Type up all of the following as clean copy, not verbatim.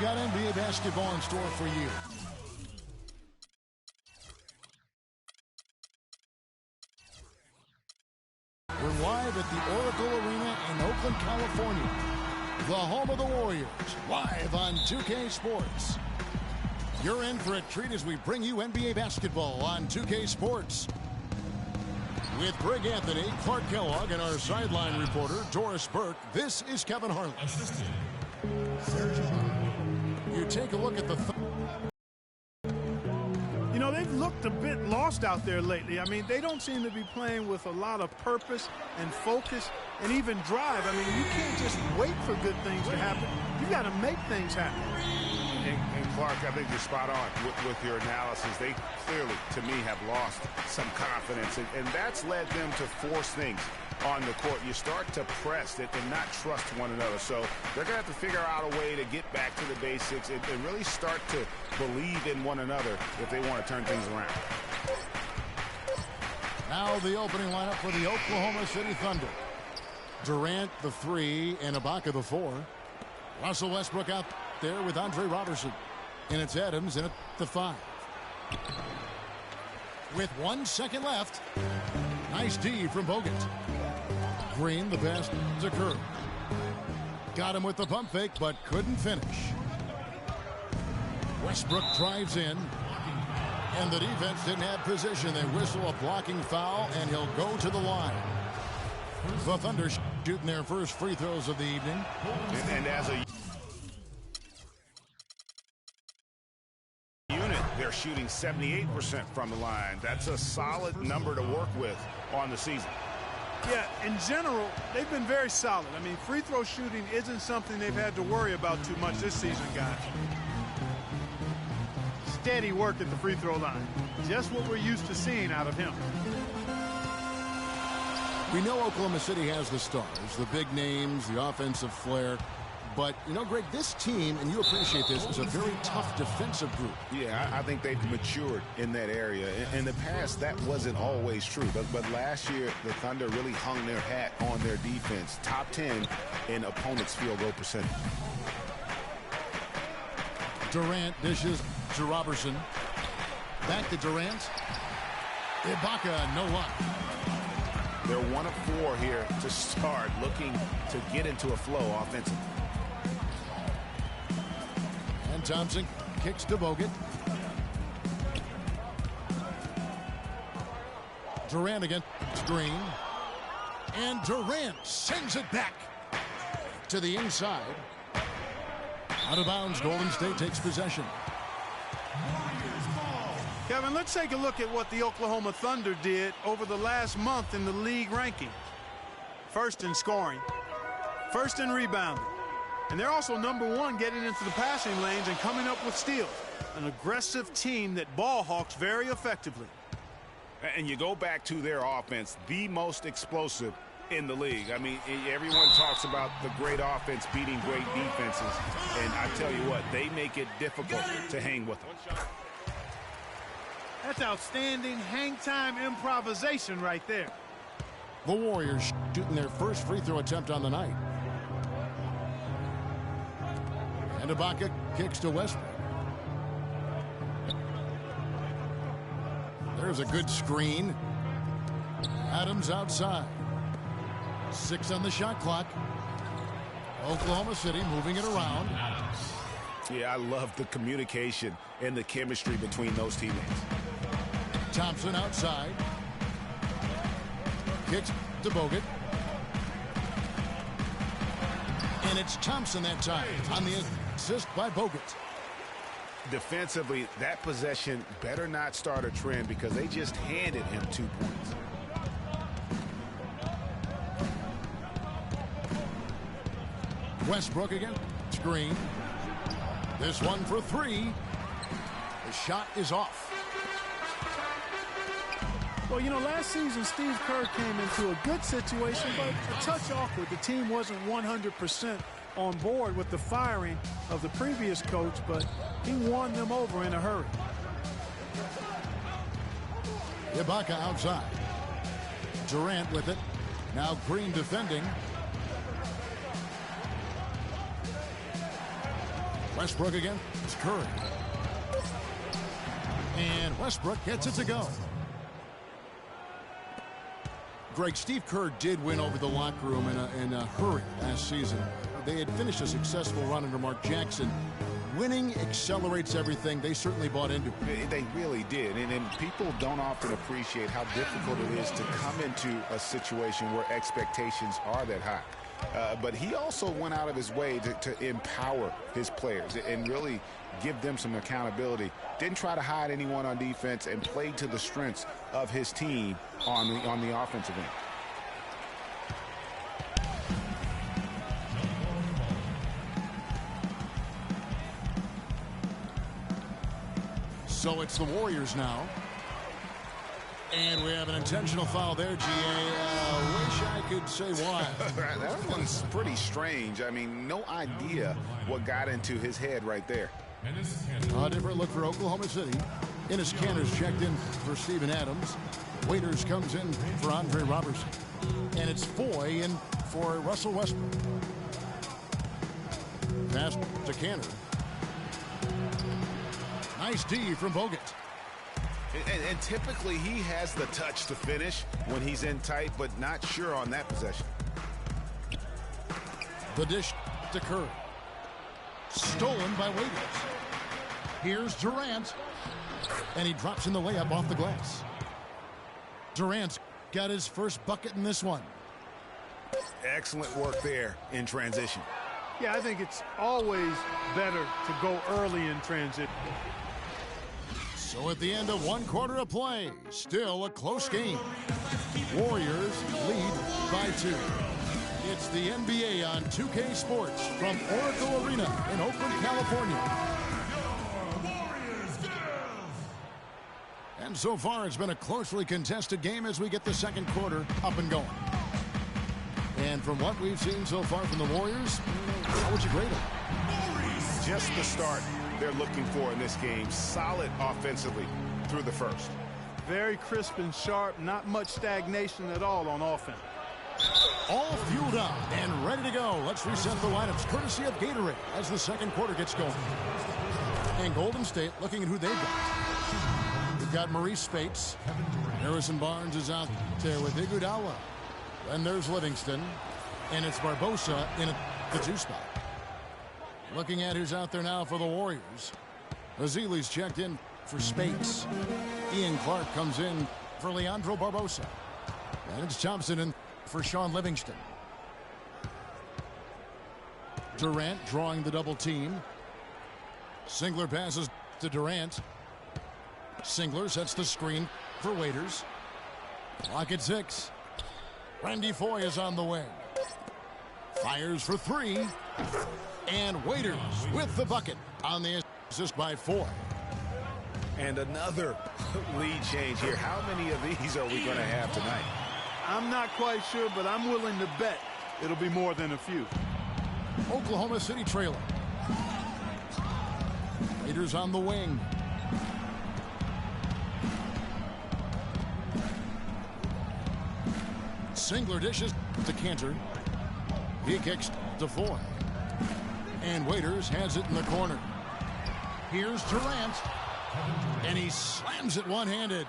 got NBA basketball in store for you. We're live at the Oracle Arena in Oakland, California. The home of the Warriors, live on 2K Sports. You're in for a treat as we bring you NBA basketball on 2K Sports. With Greg Anthony, Clark Kellogg, and our sideline reporter, Doris Burke, this is Kevin Harlan. You take a look at the... You know, they've looked a bit lost out there lately. I mean, they don't seem to be playing with a lot of purpose and focus and even drive. I mean, you can't just wait for good things to happen. You got to make things happen. And Clark, I think you're spot on with your analysis. They clearly, to me, have lost some confidence, and that's led them to force things on the court. You start to press it and not trust one another. So they're going to have to figure out a way to get back to the basics and really start to believe in one another if they want to turn things around. Now the opening lineup for the Oklahoma City Thunder. Durant, the 3, and Ibaka, the 4. Russell Westbrook out there with Andre Robertson. And it's Adams in at the 5. With 1 second left. Nice D from Bogut. Green, the pass to Curry. Got him with the pump fake, but couldn't finish. Westbrook drives in. And the defense didn't have position. They whistle a blocking foul, and he'll go to the line. The Thunder shooting their first free throws of the evening. And as a unit, they're shooting 78% from the line. That's a solid number to work with on the season. Yeah, in general, they've been very solid. I mean, free throw shooting isn't something they've had to worry about too much this season, guys. Steady work at the free throw line. Just what we're used to seeing out of him. We know Oklahoma City has the stars, the big names, the offensive flair. But, you know, Greg, this team, and you appreciate this, is a very tough defensive group. Yeah, I think they've matured in that area. In the past, that wasn't always true. But last year, the Thunder really hung their hat on their defense. Top 10 in opponents' field goal percentage. Durant dishes to Robertson. Back to Durant. Ibaka, no luck. They're 1 of 4 here to start, looking to get into a flow offensively. And Thompson kicks to Bogut. Durant against Green. And Durant sends it back to the inside. Out of bounds, Golden State takes possession. Kevin, let's take a look at what the Oklahoma Thunder did over the last month in the league ranking. First in scoring, first in rebounding, and they're also #1 getting into the passing lanes and coming up with steals. An aggressive team that ball hawks very effectively. And you go back to their offense, the most explosive in the league. I mean, everyone talks about the great offense beating great defenses, and I tell you what, they make it difficult to hang with them. That's outstanding hang-time improvisation right there. The Warriors shooting their first free throw attempt on the night. And Ibaka kicks to Westbrook. There's a good screen. Adams outside. 6 on the shot clock. Oklahoma City moving it around. Yeah, I love the communication and the chemistry between those teammates. Thompson outside. Kicks to Bogut. And it's Thompson that time on the assist by Bogut. Defensively, that possession better not start a trend because they just handed him 2 points. Westbrook again. Screen. This one for 3. The shot is off. Well, you know, last season Steve Kerr came into a good situation, but a touch awkward. The team wasn't 100% on board with the firing of the previous coach, but he won them over in a hurry. Ibaka outside. Durant with it. Now Green defending. Westbrook again. It's Curry. And Westbrook gets it to go. Greg, Steve Kerr did win over the locker room in a hurry last season. They had finished a successful run under Mark Jackson. Winning accelerates everything. They certainly bought into it. They really did. And people don't often appreciate how difficult it is to come into a situation where expectations are that high. But he also went out of his way to empower his players and really give them some accountability. Didn't try to hide anyone on defense and played to the strengths of his team on the offensive end. So it's the Warriors now. And we have an intentional foul there, G.A. Wish I could say why. That one's pretty strange. I mean, no idea what got into his head right there. A different look for Oklahoma City. Enes Kanter's checked in for Steven Adams. Waiters comes in for Andre Robertson. And it's Foy in for Russell Westbrook. Pass to Kanter. Nice D from Bogut. And typically he has the touch to finish when he's in tight, but not sure on that possession. The dish to Curry. Stolen by Waiters. Here's Durant. And he drops in the layup off the glass. Durant's got his first bucket in this one. Excellent work there in transition. Yeah, I think it's always better to go early in transition. So at the end of one quarter of play, still a close game. Warriors lead by 2. It's the NBA on 2K Sports from Oracle Arena in Oakland, California. And so far, it's been a closely contested game as we get the second quarter up and going. And from what we've seen so far from the Warriors, how would you grade them? Just the start they're looking for in this game. Solid offensively through the first. Very crisp and sharp. Not much stagnation at all on offense. All fueled up and ready to go. Let's reset the lineups courtesy of Gatorade as the second quarter gets going. And Golden State looking at who they've got. We've got Maurice Spates. Harrison Barnes is out there with Iguodala. And there's Livingston. And it's Barbosa in the 2 spot. Looking at who's out there now for the Warriors. Azili's checked in for Spates. Ian Clark comes in for Leandro Barbosa. And it's Thompson in for Sean Livingston. Durant drawing the double team. Singler passes to Durant. Singler sets the screen for Waiters. Clock at 6. Randy Foy is on the wing. Fires for 3. And Waiters with the bucket on the assist by Foy. And another lead change here. How many of these are we going to have tonight? I'm not quite sure, but I'm willing to bet it'll be more than a few. Oklahoma City trailing. Waiters on the wing. Singler dishes to Kanter. He kicks to Foy. And Waiters has it in the corner. Here's Durant. And he slams it one-handed.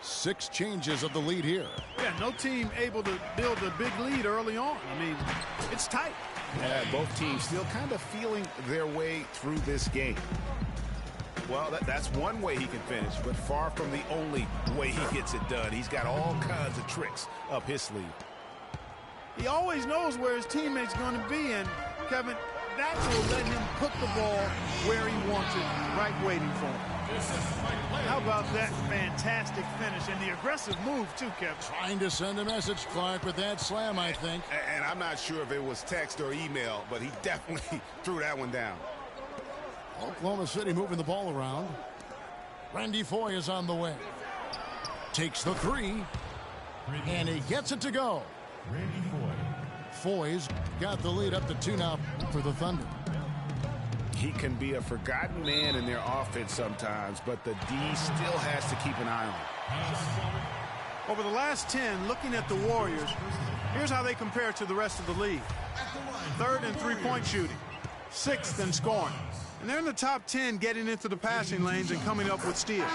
6 changes of the lead here. Yeah, no team able to build a big lead early on. I mean, it's tight. Yeah, both teams still kind of feeling their way through this game. Well, that's one way he can finish, but far from the only way he gets it done. He's got all kinds of tricks up his sleeve. He always knows where his teammate's going to be, and Kevin, that will let him put the ball where he wants it, right waiting for him. How about that fantastic finish and the aggressive move, too, Kevin? Trying to send a message, Clark, with that slam, I think. And I'm not sure if it was text or email, but he definitely threw that one down. Oklahoma City moving the ball around. Randy Foy is on the way. Takes the 3. And he gets it to go. Randy Foy. Foy's got the lead up to 2 now for the Thunder. He can be a forgotten man in their offense sometimes, but the D still has to keep an eye on him. Over the last 10, looking at the Warriors, here's how they compare to the rest of the league. 3rd in 3-point shooting. 6th in scoring. And they're in the top 10 getting into the passing lanes and coming up with steals.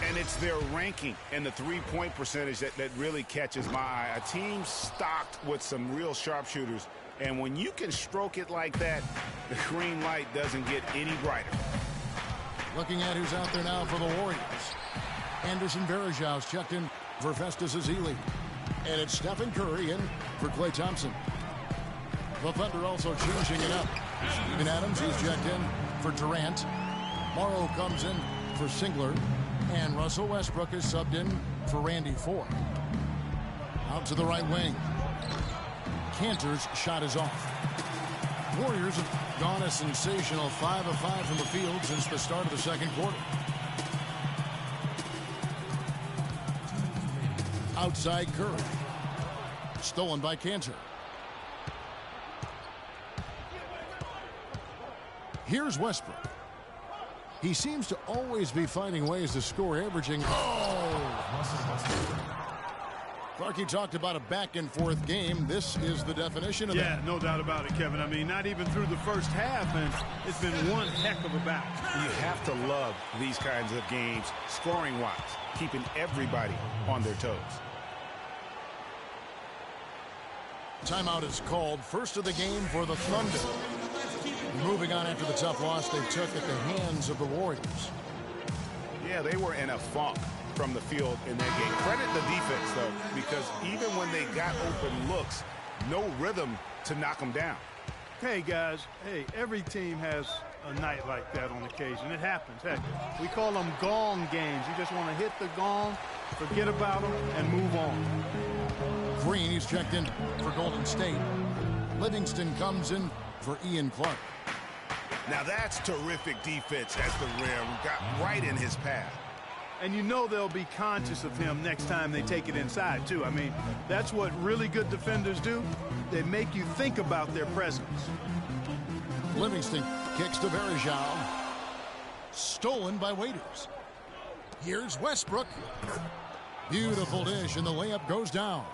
And it's their ranking and the three-point percentage that really catches my eye. A team stocked with some real sharpshooters. And when you can stroke it like that, the green light doesn't get any brighter. Looking at who's out there now for the Warriors. Anderson Varejau's checked in for Festus Ezeli. And it's Stephen Curry in for Klay Thompson. The Thunder also changing it up. Steven Adams, he's checked in for Durant. Morrow comes in for Singler. And Russell Westbrook is subbed in for Randy Ford. Out to the right wing. Cantor's shot is off. Warriors have gone a sensational 5 of 5 from the field since the start of the second quarter. Outside Curry. Stolen by Cantor. Here's Westbrook. He seems to always be finding ways to score, averaging. Clarkie talked about a back-and-forth game. This is the definition of that. Yeah, no doubt about it, Kevin. I mean, not even through the first half, and it's been one heck of a battle. You have to love these kinds of games, scoring-wise, keeping everybody on their toes. Timeout is called. First of the game for the Thunder. Moving on after the tough loss they took at the hands of the Warriors. Yeah, they were in a funk from the field in that game. Credit the defense, though, because even when they got open looks, no rhythm to knock them down. Hey, guys, every team has a night like that on occasion. It happens. Heck, we call them gong games. You just want to hit the gong, forget about them, and move on. Green, he's checked in for Golden State. Livingston comes in for Ian Clark. Now that's terrific defense as the rim got right in his path. And you know they'll be conscious of him next time they take it inside, too. I mean, that's what really good defenders do. They make you think about their presence. Livingston kicks to Varejao. Stolen by Waiters. Here's Westbrook. Beautiful dish, and the layup goes down.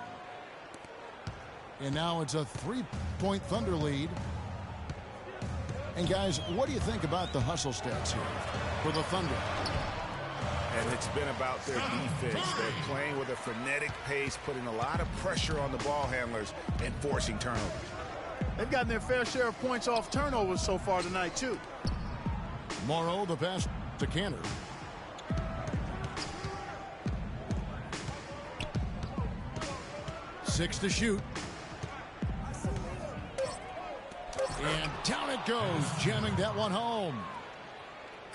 And now it's a 3-point Thunder lead. And guys, what do you think about the hustle stats here for the Thunder? And it's been about their defense. They're playing with a frenetic pace, putting a lot of pressure on the ball handlers and forcing turnovers. They've gotten their fair share of points off turnovers so far tonight, too. Morrow, the pass to Cantor. Six to shoot. And down it goes, jamming that one home.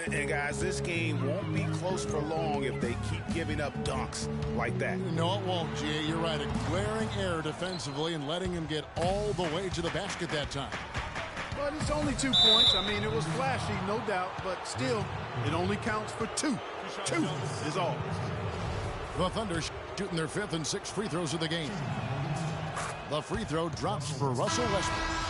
And guys, this game won't be close for long if they keep giving up dunks like that. No, it won't, Jay. You're right. A glaring error defensively and letting him get all the way to the basket that time. But it's only 2 points. I mean, it was flashy, no doubt, but still, it only counts for 2. 2 is all. The Thunder shooting their 5th and 6th free throws of the game. The free throw drops for Russell Westbrook.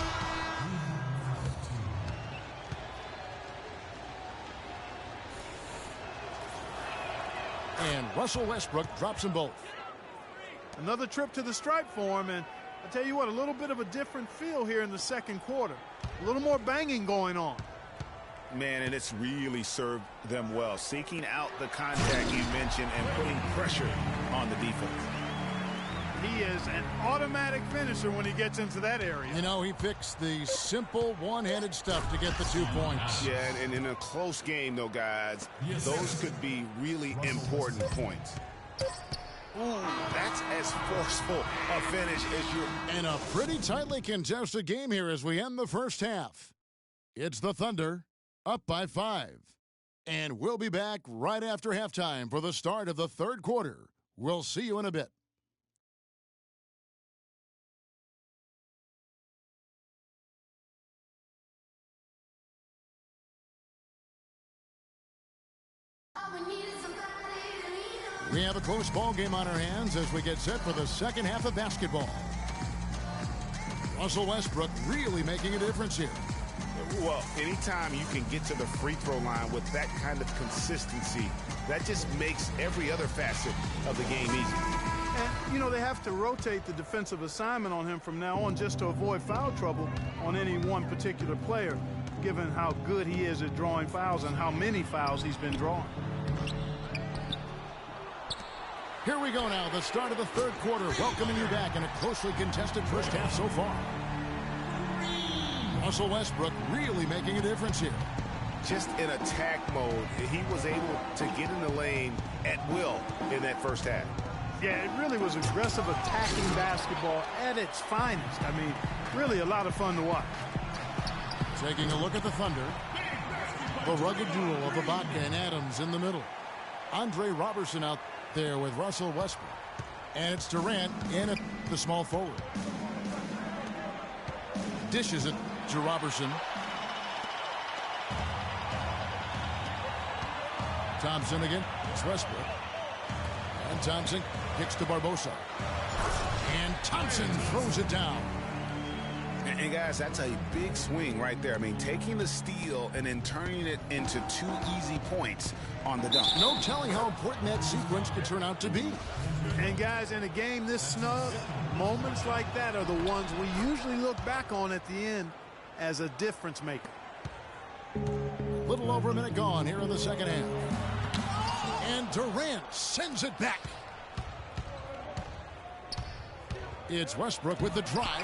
And Russell Westbrook drops them both. Another trip to the stripe for him, and I tell you what, a little bit of a different feel here in the second quarter. A little more banging going on. Man, and it's really served them well, seeking out the contact you mentioned and putting pressure on the defense. He is an automatic finisher when he gets into that area. You know, he picks the simple one-handed stuff to get the 2 points. Yeah, and in a close game, though, guys, those could be really important points. Ooh, that's as forceful a finish as you. And a pretty tightly contested game here as we end the first half. It's the Thunder up by 5. And we'll be back right after halftime for the start of the third quarter. We'll see you in a bit. We have a close ball game on our hands as we get set for the second half of basketball. Russell Westbrook really making a difference here. Well, anytime you can get to the free throw line with that kind of consistency, that just makes every other facet of the game easy. And, you know, they have to rotate the defensive assignment on him from now on just to avoid foul trouble on any one particular player, given how good he is at drawing fouls and how many fouls he's been drawing. Here we go now, the start of the third quarter, welcoming you back in a closely contested first half so far. Russell Westbrook really making a difference here. Just in attack mode, he was able to get in the lane at will in that first half. Yeah, it really was aggressive attacking basketball at its finest. I mean, really a lot of fun to watch. Taking a look at the Thunder. The rugged duel of Ibaka and Adams in the middle. Andre Robertson out there with Russell Westbrook. And it's Durant in at the small forward. Dishes it to Robertson. Thompson again. It's Westbrook. And Thompson kicks to Barbosa. And Thompson throws it down. And guys, that's a big swing right there. I mean, taking the steal and then turning it into 2 easy points on the dunk. No telling how important that sequence could turn out to be. And guys, in a game this snug, moments like that are the ones we usually look back on at the end as a difference maker. Little over a minute gone here in the second half. And Durant sends it back. It's Westbrook with the drive.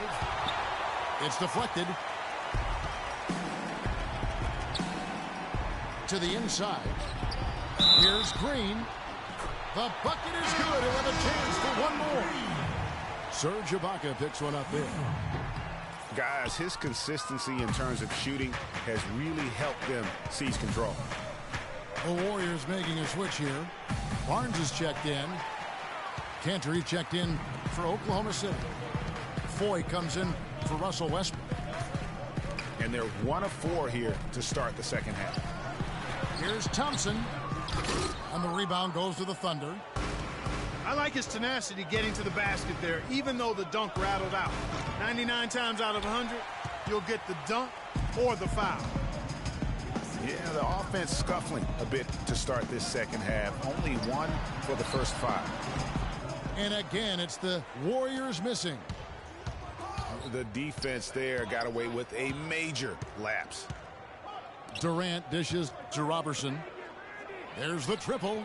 It's deflected. To the inside. Here's Green. The bucket is good. He'll have a chance for one more. Serge Ibaka picks one up there. Guys, his consistency in terms of shooting has really helped them seize control. The Warriors making a switch here. Barnes is checked in. Cantor checked in for Oklahoma City. Foy comes in for Russell Westbrook. And they're 1 of 4 here to start the second half. Here's Thompson. And the rebound goes to the Thunder. I like his tenacity getting to the basket there, even though the dunk rattled out. 99 times out of 100, you'll get the dunk or the foul. Yeah, the offense scuffling a bit to start this second half. Only 1 for the first 5. And again, it's the Warriors missing. The defense there got away with a major lapse. Durant dishes to Robertson. There's the triple.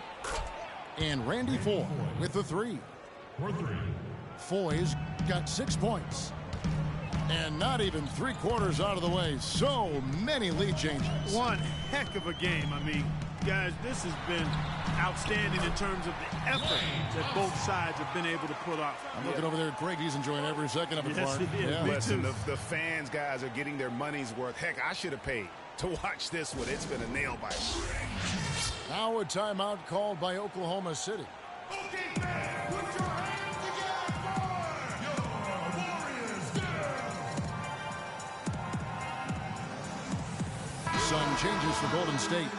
And Randy Foy with the 3. Foy's got 6 points. And not even 3/4 out of the way. So many lead changes. One heck of a game. I mean, guys, this has been outstanding in terms of the effort that both sides have been able to put off. I'm looking over there at Greg. He's enjoying every second of it, Yes, Clark. he is. Yeah. Me Listen, too. the fans, guys, are getting their money's worth. Heck, I should have paid to watch this one. It's been a nail biter. Now a timeout called by Oklahoma City. Okay, man, put your hands together for your Warriors down. Sun changes for Golden State.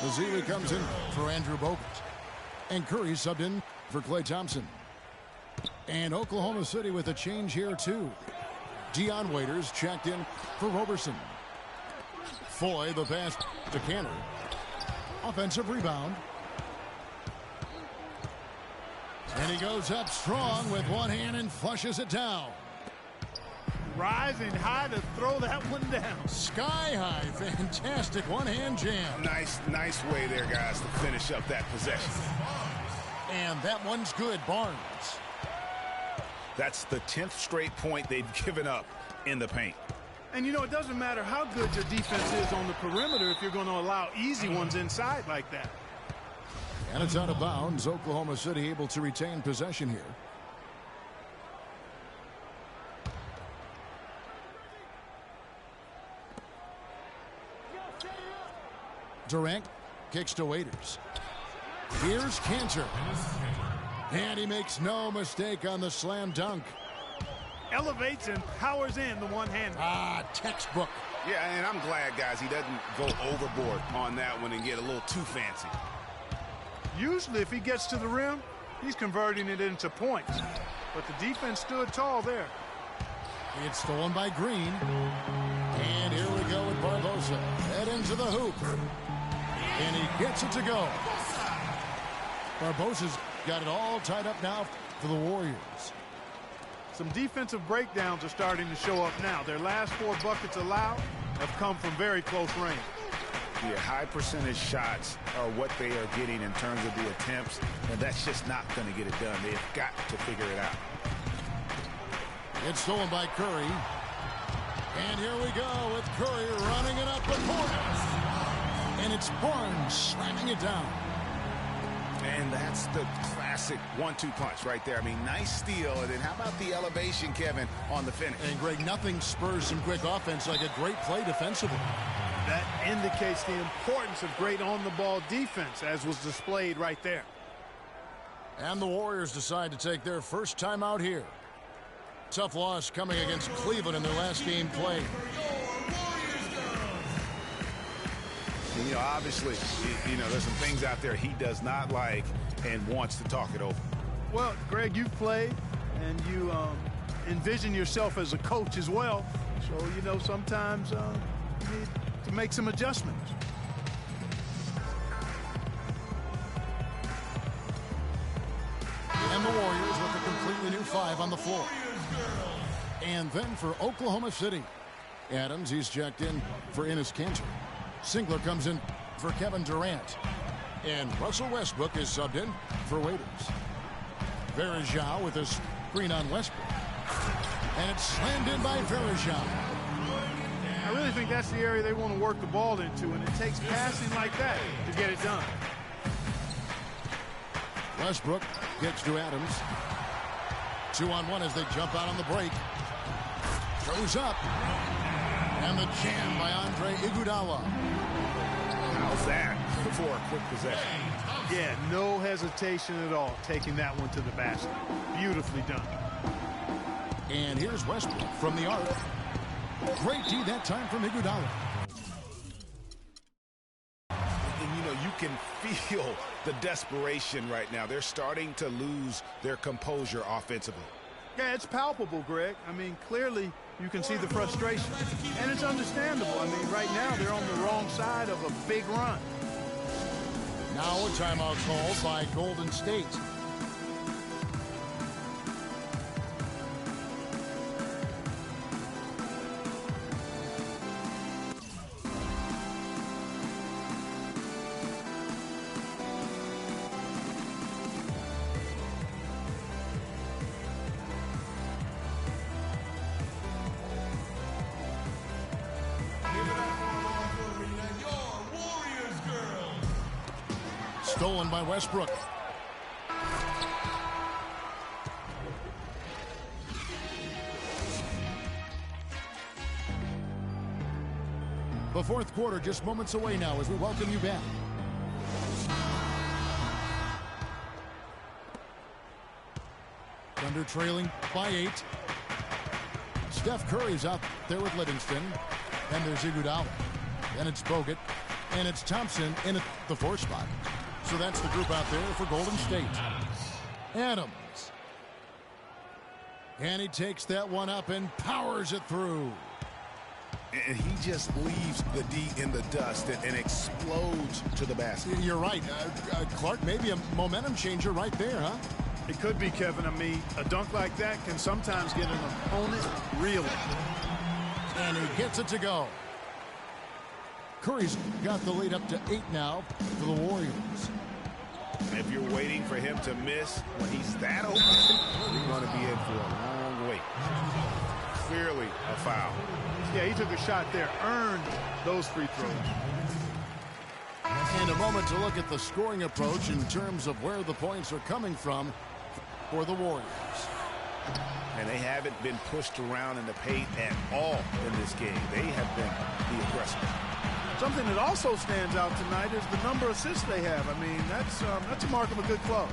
Bazili comes in for Andrew Bogut. And Curry subbed in for Klay Thompson. And Oklahoma City with a change here, too. Dion Waiters checked in for Robertson. Foy, the pass to Cantor. Offensive rebound. And he goes up strong with one hand and flushes it down. Rising high to throw that one down. Sky high. Fantastic one-hand jam. Nice way there, guys, to finish up that possession. And that one's good. Barnes. That's the 10th straight point they've given up in the paint. And, you know, it doesn't matter how good your defense is on the perimeter if you're going to allow easy ones inside like that. And it's out of bounds. Oklahoma City able to retain possession here. Durant kicks to Waiters. Here's Cantor. And he makes no mistake on the slam dunk. Elevates and powers in the one hand. Textbook. Yeah, and I'm glad, guys, he doesn't go overboard on that one and get a little too fancy. Usually if he gets to the rim, he's converting it into points. But the defense stood tall there. It's stolen by Green. And here we go with Barbosa. Head into the hoop. And he gets it to go. Barbosa's got it all tied up now for the Warriors. Some defensive breakdowns are starting to show up now. Their last 4 buckets allowed have come from very close range. Yeah, high percentage shots are what they are getting in terms of the attempts, and that's just not going to get it done. They've got to figure it out. It's stolen by Curry. And here we go with Curry running it up the court. And it's Barnes slamming it down. And that's the classic 1-2 punch right there. I mean, nice steal. And then how about the elevation, Kevin, on the finish? And, Greg, nothing spurs some quick offense like a great play defensively. That indicates the importance of great on-the-ball defense, as was displayed right there. And the Warriors decide to take their first time out here. Tough loss coming against Cleveland in their last game played. You know, obviously, you know, there's some things out there he does not like and wants to talk it over. Well, Greg, you've played, and you envision yourself as a coach as well. So, you know, sometimes you need to make some adjustments. And the Warriors with a completely new 5 on the floor. And then for Oklahoma City, Adams, he's checked in for Enes Kanter. Singler comes in for Kevin Durant. And Russell Westbrook is subbed in for Waiters. Verajao with a screen on Westbrook. And it's slammed in by Verajao. I really think that's the area they want to work the ball into, and it takes passing like that to get it done. Westbrook gets to Adams. 2-on-1 as they jump out on the break. Throws up. And the jam by Andre Iguodala. How's that for a quick possession? Yeah, no hesitation at all taking that one to the basket. Beautifully done. And here's Westbrook from the arc. Great D that time from Iguodala. And, you know, you can feel the desperation right now. They're starting to lose their composure offensively. Yeah, it's palpable, Greg. I mean, clearly you can see the frustration. And it's understandable. I mean, right now they're on the wrong side of a big run. Now a timeout called by Golden State. Stolen by Westbrook. The fourth quarter just moments away now as we welcome you back. Thunder trailing by 8. Steph Curry's out there with Livingston. And there's Iguodala. Then it's Bogut. And it's Thompson in at the 4 spot. So that's the group out there for Golden State. Adams. And he takes that one up and powers it through. And he just leaves the D in the dust and explodes to the basket. You're right. Clark, maybe a momentum changer right there, huh? It could be, Kevin. I mean, a dunk like that can sometimes get an opponent reeling. And he gets it to go. Curry's got the lead up to 8 now for the Warriors. And if you're waiting for him to miss when he's that open, you're going to be in for a long wait. Clearly a foul. Yeah, he took a shot there, earned those free throws. And a moment to look at the scoring approach in terms of where the points are coming from for the Warriors. And they haven't been pushed around in the paint at all in this game. They have been the aggressors. Something that also stands out tonight is the number of assists they have. I mean, that's a mark of a good club.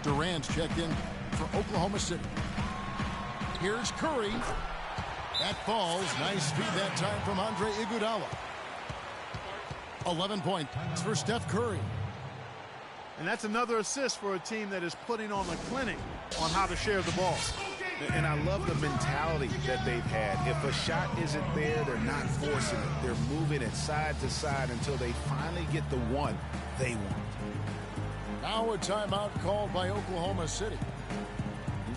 Durant's checked in for Oklahoma City. Here's Curry. That falls. Nice feed that time from Andre Iguodala. 11 points for Steph Curry. And that's another assist for a team that is putting on a clinic on how to share the ball. And I love the mentality that they've had. If a shot isn't there, they're not forcing it. They're moving it side to side until they finally get the one they want. Now a timeout called by Oklahoma City.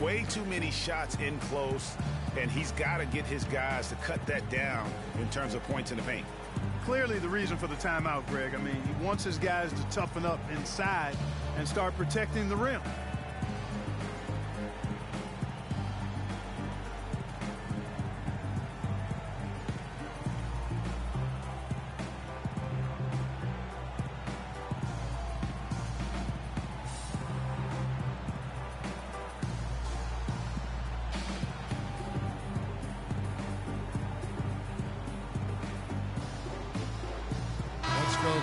Way too many shots in close, and he's got to get his guys to cut that down in terms of points in the paint. Clearly the reason for the timeout, Greg. I mean, he wants his guys to toughen up inside and start protecting the rim.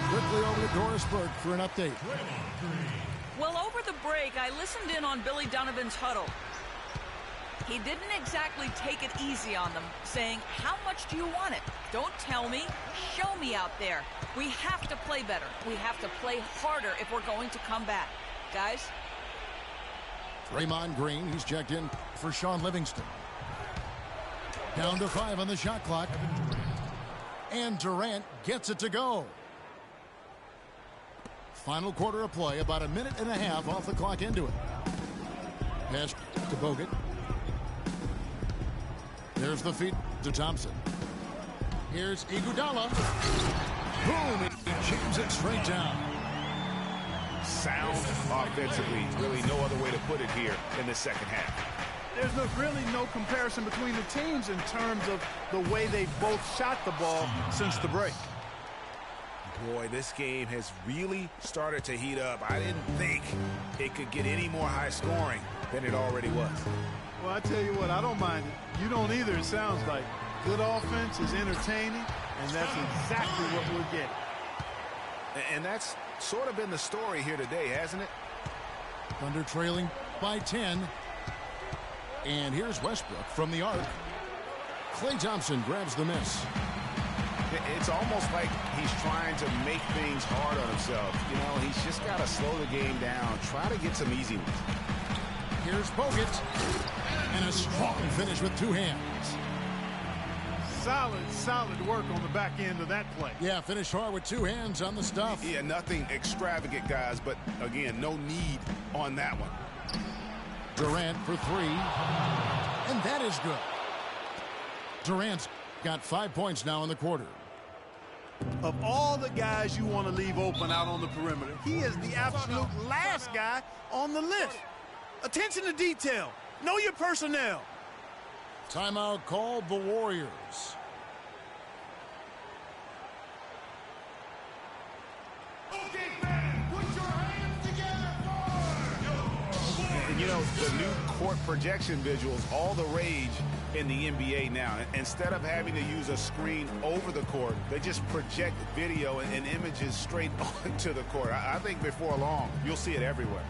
Quickly over to Doris Burke for an update. Well, over the break, I listened in on Billy Donovan's huddle. He didn't exactly take it easy on them, saying, how much do you want it? Don't tell me. Show me out there. We have to play better. We have to play harder if we're going to come back. Guys? Draymond Green, he's checked in for Sean Livingston. Down to 5 on the shot clock. And Durant gets it to go. Final quarter of play, about a minute and a half off the clock into it. Pass to Bogut. There's the feed to Thompson. Here's Iguodala. Boom! He jams it straight down. Sound offensively. Really no other way to put it here in the second half. There's really no comparison between the teams in terms of the way they both shot the ball since the break. Boy, this game has really started to heat up. I didn't think it could get any more high scoring than it already was. Well, I tell you what, I don't mind it. You don't either, it sounds like. Good offense is entertaining, and that's exactly what we're getting. And that's sort of been the story here today, hasn't it? Thunder trailing by 10. And here's Westbrook from the arc. Klay Thompson grabs the miss. It's almost like he's trying to make things hard on himself. You know, he's just got to slow the game down, try to get some easy ones. Here's Bogut. And a strong finish with two hands. Solid work on the back end of that play. Yeah, finished hard with two hands on the stuff. Yeah, nothing extravagant, guys, but again, no need on that one. Durant for 3. And that is good. Durant's got 5 points now in the quarter. Of all the guys you want to leave open out on the perimeter, he is the absolute last guy on the list. Attention to detail. Know your personnel. Timeout called the Warriors. Okay, fans, put your hands together for And you know, the new court projection visuals, all the rage in the NBA now. Instead of having to use a screen over the court, they just project video and images straight onto the court. I think before long, you'll see it everywhere.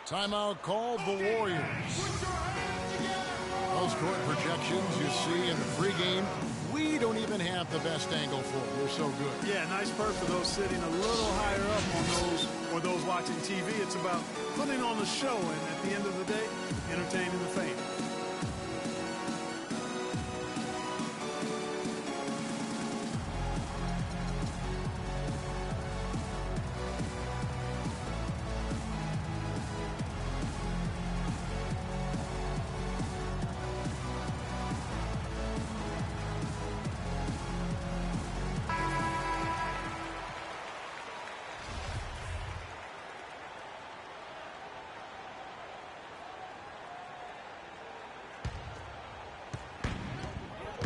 Timeout called the Warriors. Those court projections you see in the pregame, we don't even have the best angle for. They're so good. Yeah, nice perk for those sitting a little higher up on those or those watching TV. It's about putting on a show and at the end of the day, entertaining the fans.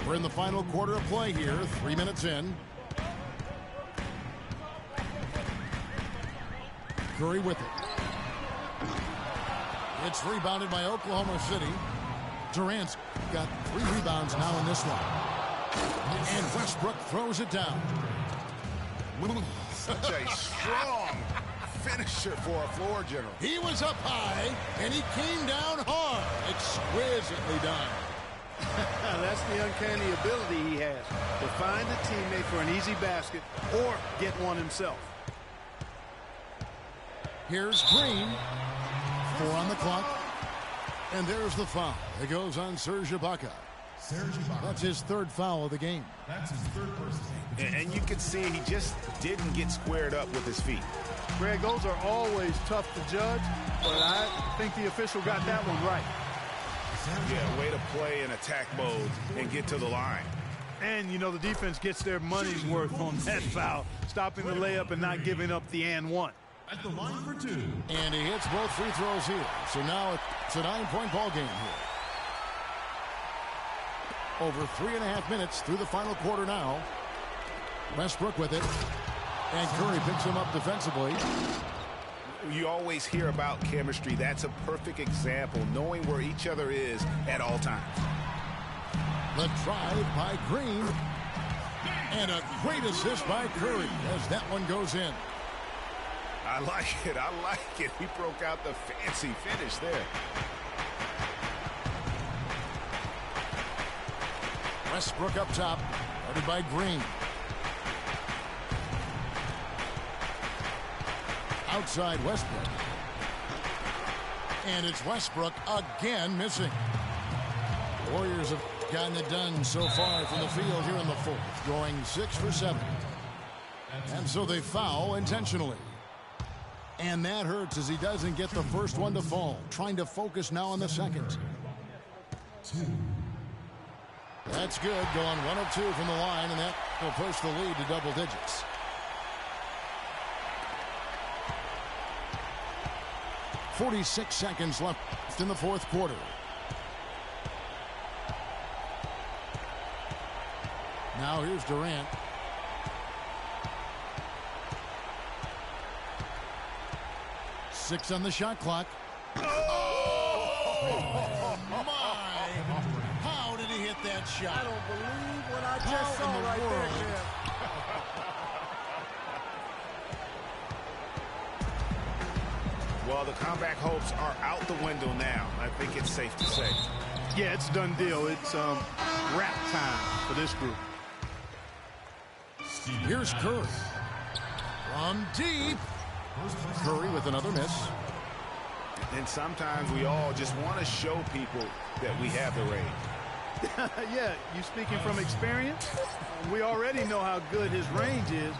We're in the final quarter of play here, 3 minutes in. Curry with it. It's rebounded by Oklahoma City. Durant's got 3 rebounds now in this one. And Westbrook throws it down. Such a strong finisher for a floor general. He was up high, and he came down hard. Exquisitely done. That's the uncanny ability he has to find a teammate for an easy basket or get one himself. Here's Green. 4 on the clock. And there's the foul. It goes on Serge Ibaka. That's his 3rd foul of the game. That's his 3rd personal. And you can see he just didn't get squared up with his feet. Greg, those are always tough to judge, but I think the official got that one right. Yeah, way to play in attack mode and get to the line. And, you know, the defense gets their money's worth on that foul, stopping the layup and not giving up the and one. At the line for 2. And he hits both free throws here. So now it's a 9-point ball game here. Over 3.5 minutes through the final quarter now. Westbrook with it. And Curry picks him up defensively. You always hear about chemistry. That's a perfect example, knowing where each other is at all times. The drive by Green. And a great assist by Curry as that one goes in. I like it. I like it. He broke out the fancy finish there. Westbrook up top, guarded by Green. Outside Westbrook. And it's Westbrook again missing. The Warriors have gotten it done so far from the field here in the 4th, going 6 for 7. And so they foul intentionally. And that hurts as he doesn't get the first one to fall. Trying to focus now on the second. 2. That's good. Going 1 of 2 from the line, and that will push the lead to double digits. .46 seconds left in the 4th quarter. Now here's Durant. Six on the shot clock. Oh, my. How did he hit that shot? I don't believe what I just saw right there. Well, the comeback hopes are out the window now. I think it's safe to say. Yeah, it's a done deal. It's wrap time for this group. Here's Curry. From deep. Curry with another miss. And sometimes we all just want to show people that we have the range. Yeah, you speaking from experience? We already know how good his range is.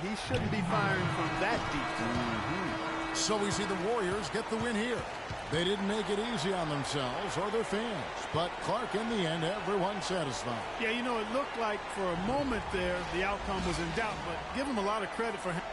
He shouldn't be firing from that deep. So we see the Warriors get the win here. They didn't make it easy on themselves or their fans. But Clark, in the end, everyone satisfied. Yeah, you know, it looked like for a moment there the outcome was in doubt, but give him a lot of credit for him.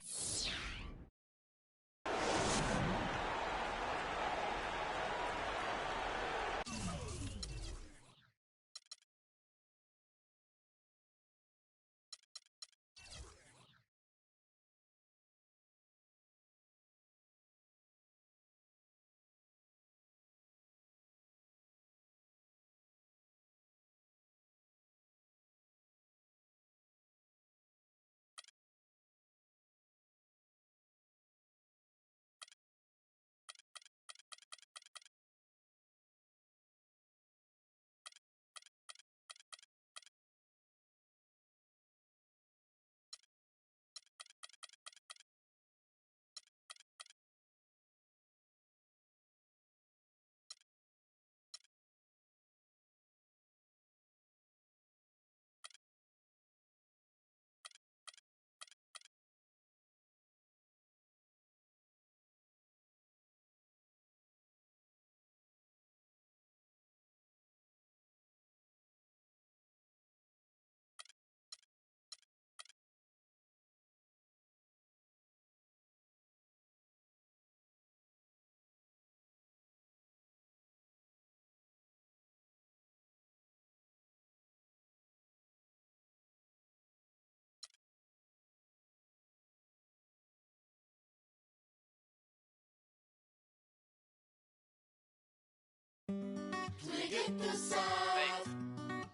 Can I get the sauce?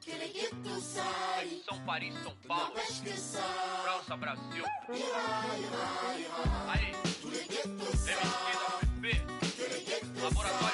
Can I get the São Paris, São Paulo, França, Brasil. Aí, MSP, WP, Laboratório